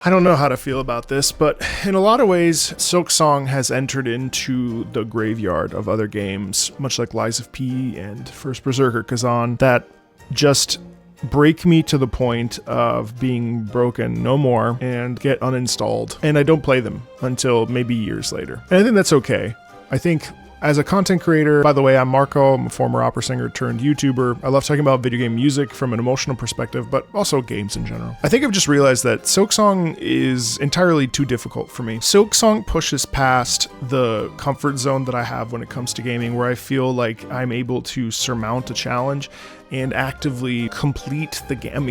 I don't know how to feel about this, but in a lot of ways, Silksong has entered into the graveyard of other games, much like Lies of P and First Berserker Kazan, that just break me to the point of being broken no more and get uninstalled. And I don't play them until maybe years later. And I think that's okay. I think as a content creator, by the way, I'm Marco, I'm a former opera singer turned YouTuber. I love talking about video game music from an emotional perspective, but also games in general. I think I've just realized that Silksong is entirely too difficult for me. Silksong pushes past the comfort zone that I have when it comes to gaming, where I feel like I'm able to surmount a challenge and actively complete the game.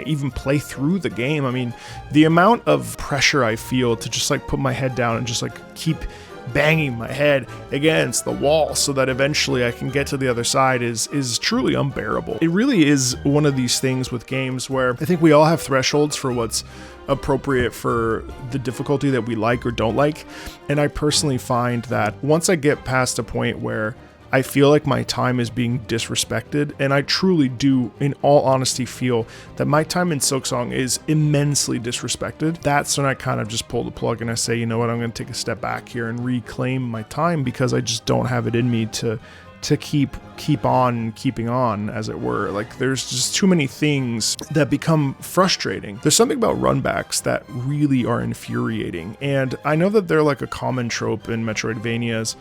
Even play through the game. I mean, the amount of pressure I feel to just like put my head down and just like keep banging my head against the wall so that eventually I can get to the other side is truly unbearable. It really is one of these things with games where I think we all have thresholds for what's appropriate for the difficulty that we like or don't like. And I personally find that once I get past a point where I feel like my time is being disrespected, and I truly do, in all honesty, feel that my time in Silksong is immensely disrespected. That's when I kind of just pull the plug and I say, you know what, I'm going to take a step back here and reclaim my time, because I just don't have it in me to keep on keeping on, as it were. Like, there's just too many things that become frustrating. There's something about runbacks that really are infuriating, and I know that they're like a common trope in Metroidvanias,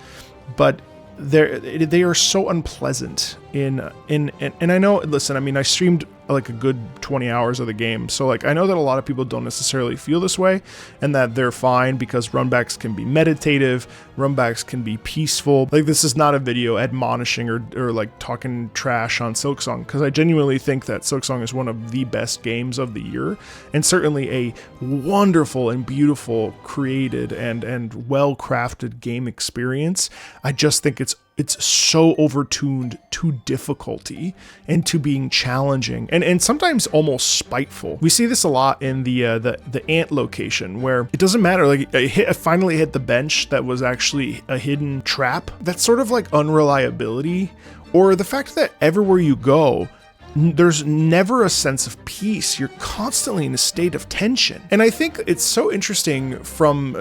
but they are so unpleasant and I know, listen, I mean, I streamed like a good 20 hours of the game, so like I know that a lot of people don't necessarily feel this way, and that they're fine because runbacks can be meditative, runbacks can be peaceful. Like, this is not a video admonishing or like talking trash on Silksong, because I genuinely think that Silksong is one of the best games of the year, and certainly a wonderful and beautiful created and well-crafted game experience. I just think it's so overtuned to difficulty and to being challenging and sometimes almost spiteful. We see this a lot in the ant location, where it doesn't matter, like I finally hit the bench that was actually a hidden trap. That's sort of like unreliability, or the fact that everywhere you go, there's never a sense of peace. You're constantly in a state of tension. And I think it's so interesting from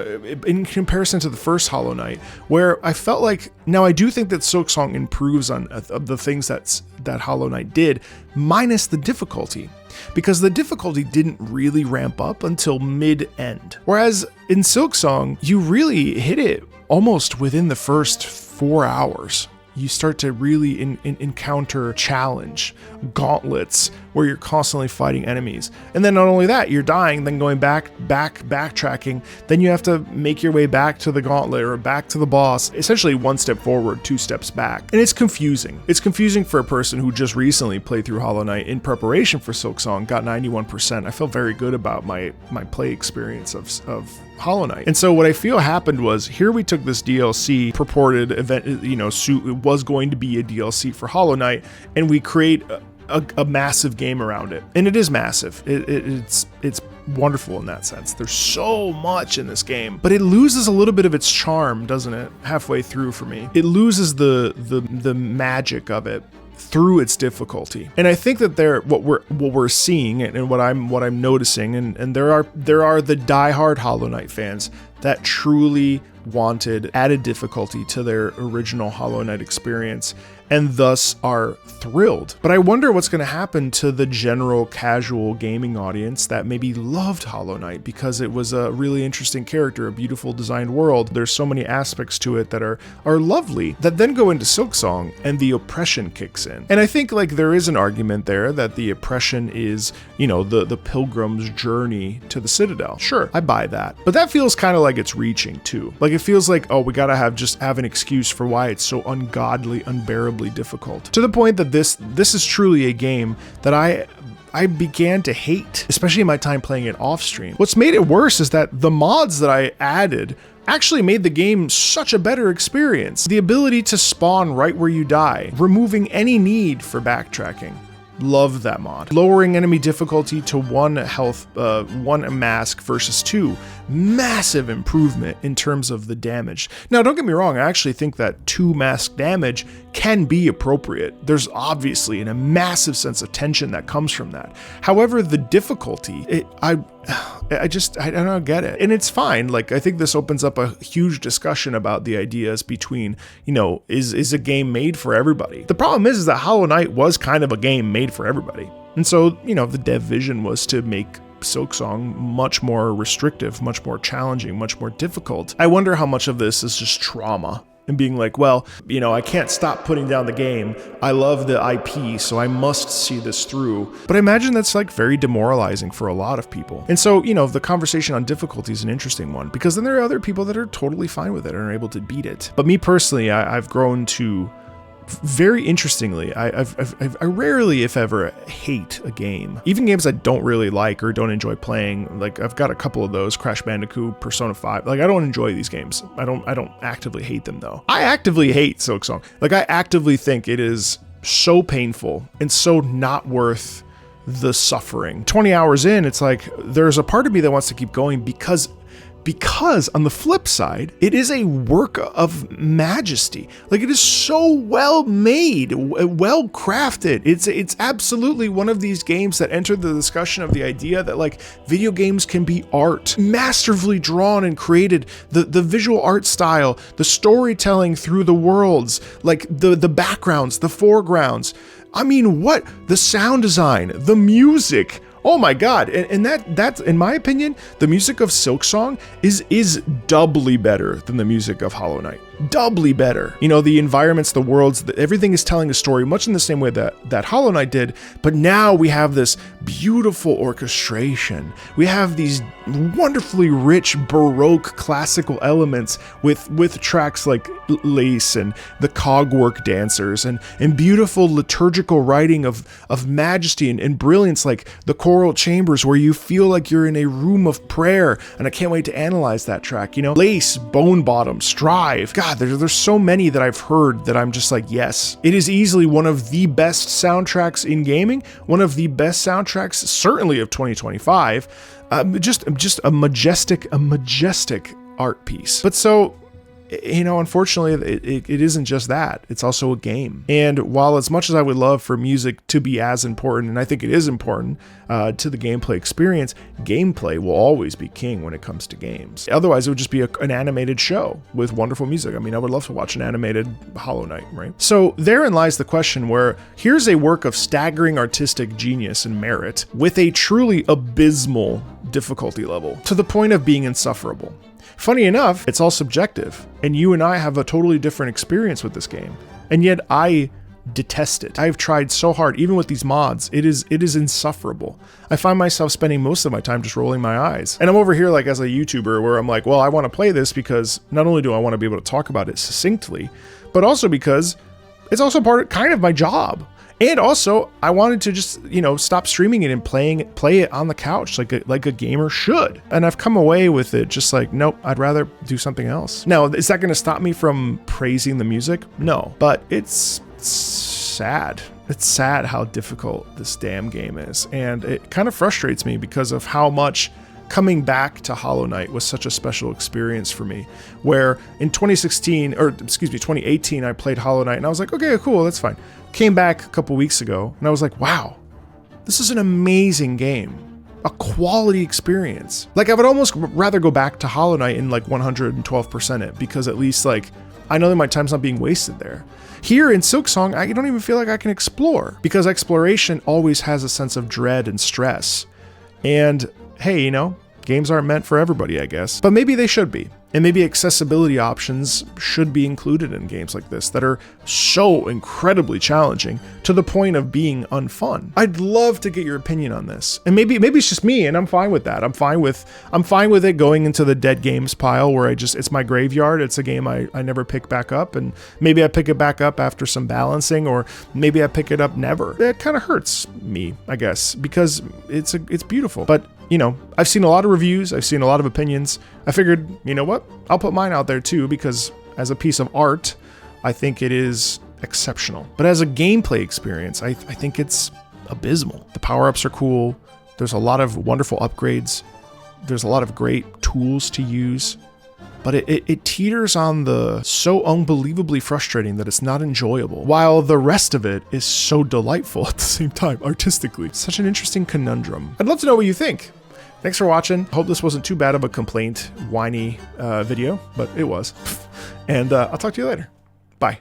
in comparison to the first Hollow Knight, where I felt like, now I do think that Silksong improves on the things that Hollow Knight did, minus the difficulty, because the difficulty didn't really ramp up until mid-end. Whereas in Silksong, you really hit it almost within the first 4 hours. You start to really encounter challenge, gauntlets, where you're constantly fighting enemies. And then not only that, you're dying, then going backtracking, then you have to make your way back to the gauntlet or back to the boss, essentially 1 step forward, 2 steps back. And it's confusing. It's confusing for a person who just recently played through Hollow Knight in preparation for Silksong, got 91%. I felt very good about my play experience of Hollow Knight. And so what I feel happened was, here we took this DLC purported event, it was going to be a DLC for Hollow Knight, and we create a massive game around it. And it is massive. It's wonderful in that sense. There's so much in this game, but it loses a little bit of its charm, doesn't it? Halfway through for me, it loses the magic of it through its difficulty. And I think that what we're seeing and what I'm noticing, and there are the diehard Hollow Knight fans that truly wanted added difficulty to their original Hollow Knight experience, and thus are thrilled. But I wonder what's going to happen to the general casual gaming audience that maybe loved Hollow Knight because it was a really interesting character, a beautiful designed world. There's so many aspects to it that are lovely, that then go into Silksong and the oppression kicks in. And I think like there is an argument there that the oppression is, the pilgrim's journey to the Citadel. Sure, I buy that. But that feels kind of like it's reaching too. Like, it feels like, oh, we gotta have an excuse for why it's so ungodly, unbearably difficult, to the point that this is truly a game that I began to hate, especially in my time playing it off stream. What's made it worse is that the mods that I added actually made the game such a better experience. The ability to spawn right where you die, removing any need for backtracking. Love that mod. Lowering enemy difficulty to 1 health, 1 mask versus 2. Massive improvement in terms of the damage. Now, don't get me wrong, I actually think that 2 mask damage can be appropriate. There's obviously a massive sense of tension that comes from that. However, the difficulty, I don't get it. And it's fine. Like, I think this opens up a huge discussion about the ideas between, is a game made for everybody? The problem is that Hollow Knight was kind of a game made for everybody. And so, the dev vision was to make Silksong much more restrictive, much more challenging, much more difficult. I wonder how much of this is just trauma and being like, well, I can't stop putting down the game. I love the IP, so I must see this through. But I imagine that's like very demoralizing for a lot of people. And so, the conversation on difficulty is an interesting one, because then there are other people that are totally fine with it and are able to beat it. But me personally, I've grown to, very interestingly, I rarely, if ever, hate a game. Even games I don't really like or don't enjoy playing, like I've got a couple of those, Crash Bandicoot, Persona 5. Like, I don't enjoy these games. I don't actively hate them though. I actively hate Silksong. Like, I actively think it is so painful and so not worth the suffering. 20 hours in, it's like there's a part of me that wants to keep going because on the flip side, it is a work of majesty. Like, it is so well made, well crafted. It's absolutely one of these games that entered the discussion of the idea that, like, video games can be art, masterfully drawn and created. The visual art style, the storytelling through the worlds, like the backgrounds, the foregrounds. I mean, what? The sound design, the music. Oh my god, and that's, in my opinion, the music of Silksong is doubly better than the music of Hollow Knight. Doubly better. The environments, the worlds, everything is telling a story much in the same way that Hollow Knight did, but now we have this beautiful orchestration. We have these wonderfully rich Baroque classical elements with tracks like Lace and the cogwork dancers and beautiful liturgical writing of majesty and brilliance, like the choral chambers where you feel like you're in a room of prayer, and I can't wait to analyze that track. Lace, Bone Bottom, Strive. God, there's so many that I've heard that I'm just like, yes. It is easily one of the best soundtracks in gaming, one of the best soundtracks certainly of 2025. Just a majestic art piece. But so, unfortunately, it isn't just that. It's also a game. And while as much as I would love for music to be as important, and I think it is important to the gameplay experience, gameplay will always be king when it comes to games. Otherwise, it would just be an animated show with wonderful music. I mean, I would love to watch an animated Hollow Knight, right? So therein lies the question where here's a work of staggering artistic genius and merit with a truly abysmal difficulty level, to the point of being insufferable. Funny enough, it's all subjective, and you and I have a totally different experience with this game, and yet I detest it. I've tried so hard, even with these mods, it is insufferable. I find myself spending most of my time just rolling my eyes. And I'm over here like as a YouTuber where I'm like, well, I want to play this because not only do I want to be able to talk about it succinctly, but also because it's also kind of my job. And also, I wanted to just, stop streaming it and play it on the couch like a gamer should. And I've come away with it just like, nope, I'd rather do something else. Now, is that going to stop me from praising the music? No, but it's sad. It's sad how difficult this damn game is. And it kind of frustrates me because of how much coming back to Hollow Knight was such a special experience for me, where in 2018, I played Hollow Knight and I was like, okay, cool, that's fine. Came back a couple weeks ago and I was like, wow, this is an amazing game, a quality experience. Like, I would almost rather go back to Hollow Knight and like 112% it, because at least like I know that my time's not being wasted there. Here in Silksong, I don't even feel like I can explore, because exploration always has a sense of dread and stress. And hey, games aren't meant for everybody, I guess, but maybe they should be. And maybe accessibility options should be included in games like this that are so incredibly challenging to the point of being unfun. I'd love to get your opinion on this. And maybe it's just me, and I'm fine with that. I'm fine with it going into the dead games pile where it's my graveyard. It's a game I never pick back up, and maybe I pick it back up after some balancing, or maybe I pick it up never. It kind of hurts me, I guess, because it's beautiful. But I've seen a lot of reviews, I've seen a lot of opinions. I figured, you know what? I'll put mine out there too, because as a piece of art, I think it is exceptional. But as a gameplay experience, I think it's abysmal. The power-ups are cool. There's a lot of wonderful upgrades. There's a lot of great tools to use. but it teeters on the so unbelievably frustrating that it's not enjoyable, while the rest of it is so delightful at the same time, artistically. Such an interesting conundrum. I'd love to know what you think. Thanks for watching. Hope this wasn't too bad of a complaint, whiny video, but it was. And I'll talk to you later.